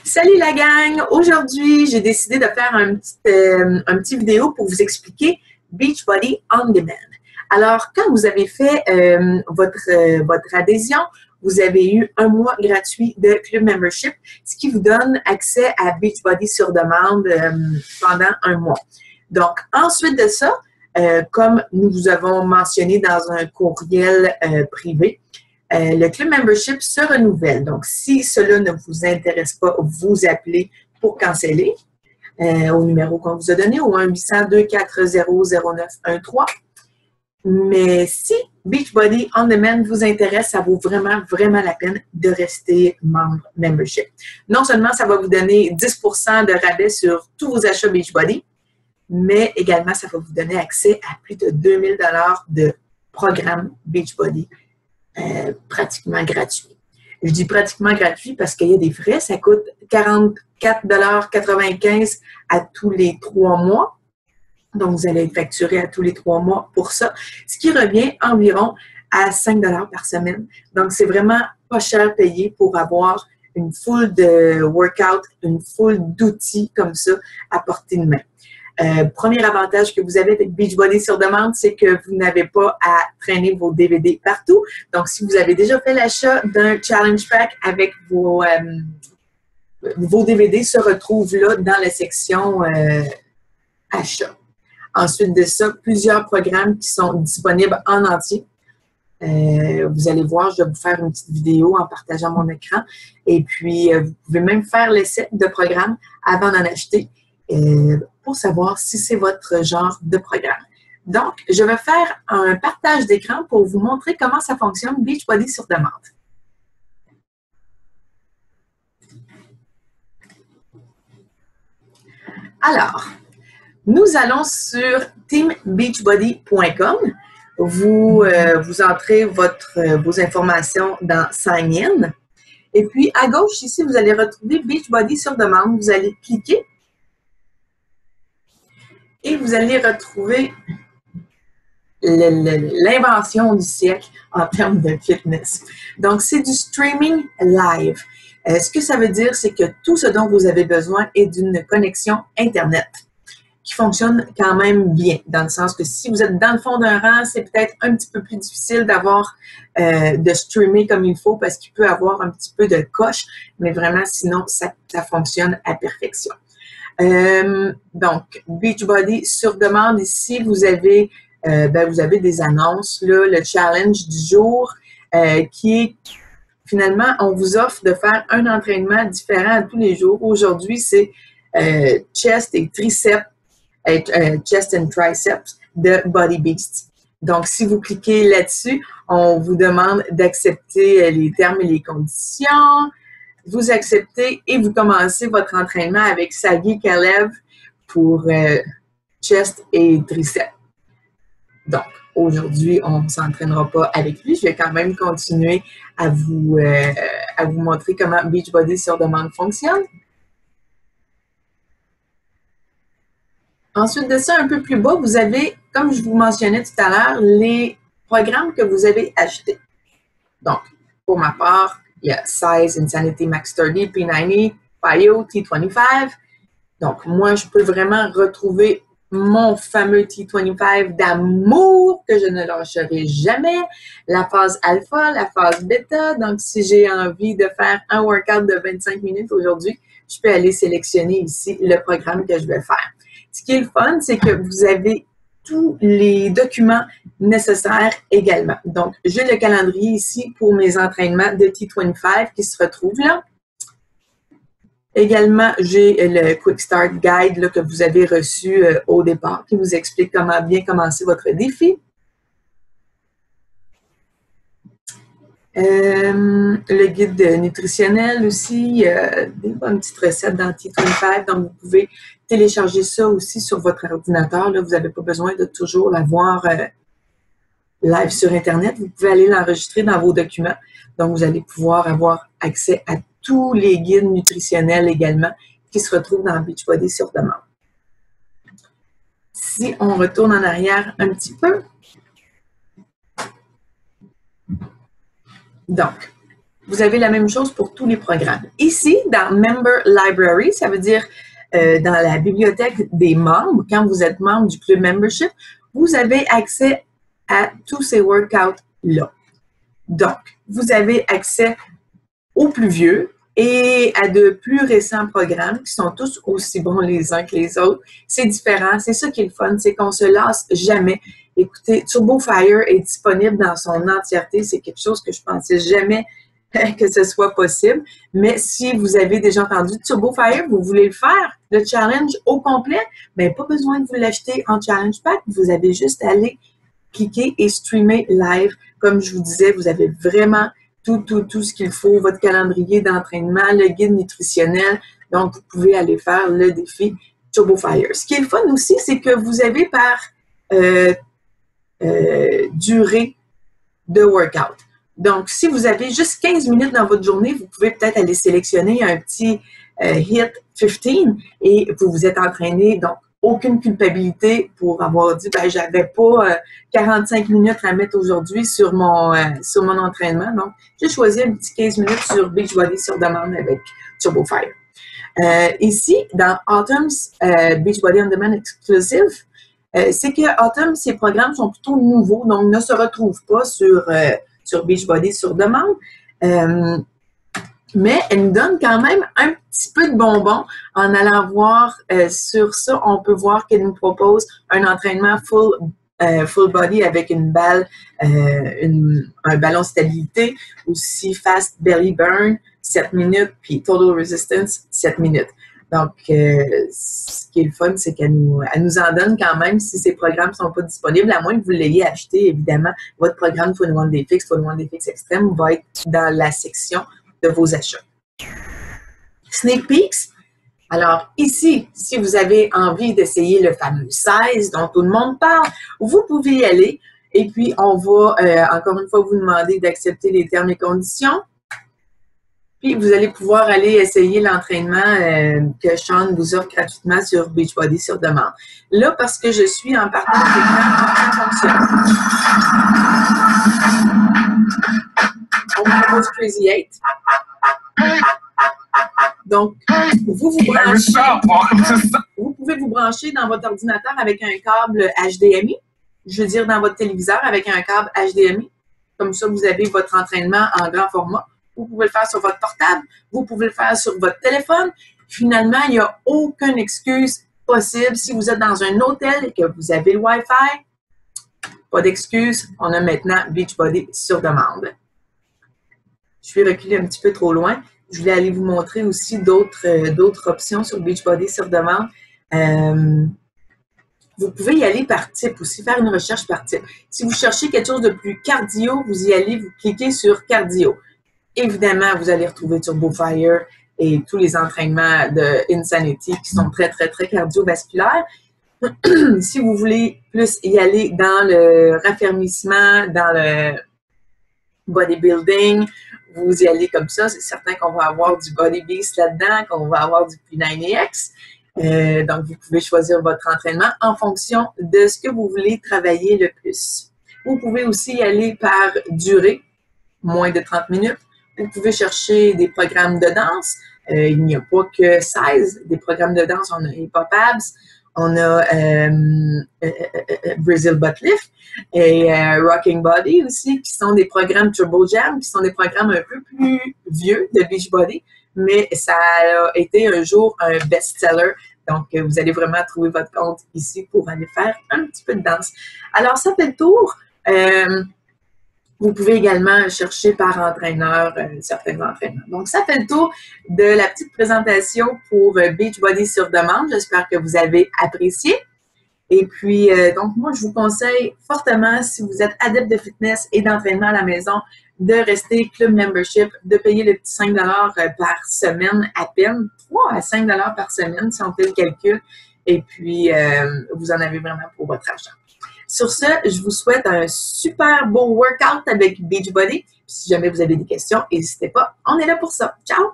Salut la gang! Aujourd'hui, j'ai décidé de faire un petit vidéo pour vous expliquer Beachbody On Demand. Alors, quand vous avez fait votre adhésion, vous avez eu un mois gratuit de Club Membership, ce qui vous donne accès à Beachbody sur demande pendant un mois. Donc, ensuite de ça, comme nous vous avons mentionné dans un courriel privé, le Club Membership se renouvelle. Donc, si cela ne vous intéresse pas, vous appelez pour canceller au numéro qu'on vous a donné, au 1-800-240-0913. Mais si Beachbody On Demand vous intéresse, ça vaut vraiment, vraiment la peine de rester membre Membership. Non seulement ça va vous donner 10% de rabais sur tous vos achats Beachbody, mais également ça va vous donner accès à plus de 2000 $ de programme Beachbody. Pratiquement gratuit. Je dis pratiquement gratuit parce qu'il y a des frais. Ça coûte 44,95 $ à tous les 3 mois. Donc, vous allez être facturé à tous les 3 mois pour ça, ce qui revient environ à 5 $ par semaine. Donc, c'est vraiment pas cher payé pour avoir une foule de workouts, une foule d'outils comme ça à portée de main. Premier avantage que vous avez avec Beachbody sur demande, c'est que vous n'avez pas à traîner vos DVD partout. Donc, si vous avez déjà fait l'achat d'un challenge pack avec vos DVD se retrouvent là dans la section achat. Ensuite de ça, plusieurs programmes qui sont disponibles en entier. Vous allez voir, je vais vous faire une petite vidéo en partageant mon écran. Et puis, vous pouvez même faire l'essai de programme avant d'en acheter. Pour savoir si c'est votre genre de programme. Donc, je vais faire un partage d'écran pour vous montrer comment ça fonctionne Beachbody sur demande. Alors, nous allons sur teambeachbody.com. Vous entrez vos informations dans Sign In. Et puis, à gauche, ici, vous allez retrouver Beachbody sur demande. Vous allez cliquer. Et vous allez retrouver l'invention du siècle en termes de fitness. Donc, c'est du streaming live. Ce que ça veut dire, c'est que tout ce dont vous avez besoin est d'une connexion Internet qui fonctionne quand même bien, dans le sens que si vous êtes dans le fond d'un rang, c'est peut-être un petit peu plus difficile d'avoir de streamer comme il faut parce qu'il peut avoir un petit peu de coche, mais vraiment, sinon, ça fonctionne à perfection. Donc, Beachbody sur demande, ici, vous avez des annonces, là, le challenge du jour qui est, finalement, on vous offre de faire un entraînement différent tous les jours. Aujourd'hui, c'est chest et triceps, chest and triceps de Body Beast. Donc, si vous cliquez là-dessus, on vous demande d'accepter les termes et les conditions. Vous acceptez et vous commencez votre entraînement avec Sagi Kalev pour chest et triceps. Donc, aujourd'hui, on ne s'entraînera pas avec lui. Je vais quand même continuer à vous montrer comment Beachbody sur demande fonctionne. Ensuite de ça, un peu plus bas, vous avez, comme je vous mentionnais tout à l'heure, les programmes que vous avez achetés. Donc, pour ma part, il y a Size, Insanity, Max 30, P90, Pio, T25. Donc, moi, je peux vraiment retrouver mon fameux T25 d'amour que je ne lâcherai jamais. La phase alpha, la phase bêta. Donc, si j'ai envie de faire un workout de 25 minutes aujourd'hui, je peux aller sélectionner ici le programme que je vais faire. Ce qui est le fun, c'est que vous avez tous les documents nécessaires également. Donc, j'ai le calendrier ici pour mes entraînements de T25 qui se retrouvent là. Également, j'ai le Quick Start Guide là, que vous avez reçu au départ qui vous explique comment bien commencer votre défi. Le guide nutritionnel aussi, des bonnes petites recettes dans T25, donc vous pouvez télécharger ça aussi sur votre ordinateur. Là, vous n'avez pas besoin de toujours l'avoir live sur Internet. Vous pouvez aller l'enregistrer dans vos documents. Donc, vous allez pouvoir avoir accès à tous les guides nutritionnels également qui se retrouvent dans Beachbody sur demande. Si on retourne en arrière un petit peu, donc, vous avez la même chose pour tous les programmes. Ici, dans Member Library, ça veut dire dans la bibliothèque des membres, quand vous êtes membre du Club Membership, vous avez accès à tous ces workouts-là. Donc, vous avez accès aux plus vieux et à de plus récents programmes qui sont tous aussi bons les uns que les autres. C'est différent, c'est ça qui est le fun, c'est qu'on se lasse jamais. Écoutez, Turbo Fire est disponible dans son entièreté, c'est quelque chose que je pensais jamais que ce soit possible. Mais si vous avez déjà entendu Turbo Fire, vous voulez le faire, le challenge au complet, bien, pas besoin de vous l'acheter en challenge pack, vous avez juste à aller cliquer et streamer live. Comme je vous disais, vous avez vraiment tout ce qu'il faut, votre calendrier d'entraînement, le guide nutritionnel. Donc, vous pouvez aller faire le défi Turbo Fire. Ce qui est le fun aussi, c'est que vous avez par durée de workout. Donc, si vous avez juste 15 minutes dans votre journée, vous pouvez peut-être aller sélectionner un petit HIIT 15 et vous vous êtes entraîné. Donc, aucune culpabilité pour avoir dit, ben, j'avais pas 45 minutes à mettre aujourd'hui sur mon entraînement. Donc, j'ai choisi un petit 15 minutes sur Beachbody sur demande avec Turbo Fire. Ici, dans Autumn's Beachbody On Demand Exclusive, c'est que Autumn, ces programmes sont plutôt nouveaux, donc ne se retrouvent pas sur Beachbody sur demande. Mais elle nous donne quand même un petit peu de bonbons. En allant voir sur ça, on peut voir qu'elle nous propose un entraînement full body avec une balle, un ballon stabilité, aussi fast belly burn, 7 minutes, puis total resistance, 7 minutes. Donc, ce qui est le fun, c'est qu'elle nous en donne quand même si ces programmes ne sont pas disponibles, à moins que vous l'ayez acheté, évidemment. Votre programme 21 Day Fix, 21 Day Fix Extreme va être dans la section de vos achats. Sneak Peeks. Alors, ici, si vous avez envie d'essayer le fameux 16 dont tout le monde parle, vous pouvez y aller. Et puis, on va encore une fois vous demander d'accepter les termes et conditions. Puis, vous allez pouvoir aller essayer l'entraînement que Sean vous offre gratuitement sur Beachbody sur demande. Là, parce que je suis en partage d'écran, ça fonctionne. On propose Crazy 8. Donc, vous pouvez vous brancher dans votre ordinateur avec un câble HDMI. Je veux dire, dans votre téléviseur avec un câble HDMI. Comme ça, vous avez votre entraînement en grand format. Vous pouvez le faire sur votre portable. Vous pouvez le faire sur votre téléphone. Finalement, il n'y a aucune excuse possible. Si vous êtes dans un hôtel et que vous avez le Wi-Fi, pas d'excuse. On a maintenant Beachbody sur demande. Je suis reculée un petit peu trop loin. Je voulais aller vous montrer aussi d'autres options sur Beachbody sur demande. Vous pouvez y aller par type aussi, faire une recherche par type. Si vous cherchez quelque chose de plus cardio, vous y allez, vous cliquez sur cardio. Évidemment, vous allez retrouver Turbo Fire et tous les entraînements de Insanity qui sont très, très, très cardiovasculaires. Si vous voulez plus y aller dans le raffermissement, dans le bodybuilding, vous y allez comme ça. C'est certain qu'on va avoir du Body Beast là-dedans, qu'on va avoir du P90X. Donc, vous pouvez choisir votre entraînement en fonction de ce que vous voulez travailler le plus. Vous pouvez aussi y aller par durée, moins de 30 minutes. Vous pouvez chercher des programmes de danse. Il n'y a pas que 16 des programmes de danse. On a Hip Hop Abs, on a Brazil Butt Lift et Rocking Body aussi, qui sont des programmes Turbo Jam, qui sont des programmes un peu plus vieux de Beachbody, mais ça a été un jour un best-seller. Donc, vous allez vraiment trouver votre compte ici pour aller faire un petit peu de danse. Alors, ça fait le tour. Vous pouvez également chercher par entraîneur certains entraînements. Donc, ça fait le tour de la petite présentation pour Beachbody sur demande. J'espère que vous avez apprécié. Et puis, donc, moi, je vous conseille fortement, si vous êtes adepte de fitness et d'entraînement à la maison, de rester Club Membership, de payer le petit 5 par semaine à peine, 3 à 5 par semaine, si on fait le calcul. Et puis, vous en avez vraiment pour votre argent. Sur ce, je vous souhaite un super beau workout avec Beachbody. Si jamais vous avez des questions, n'hésitez pas. On est là pour ça. Ciao!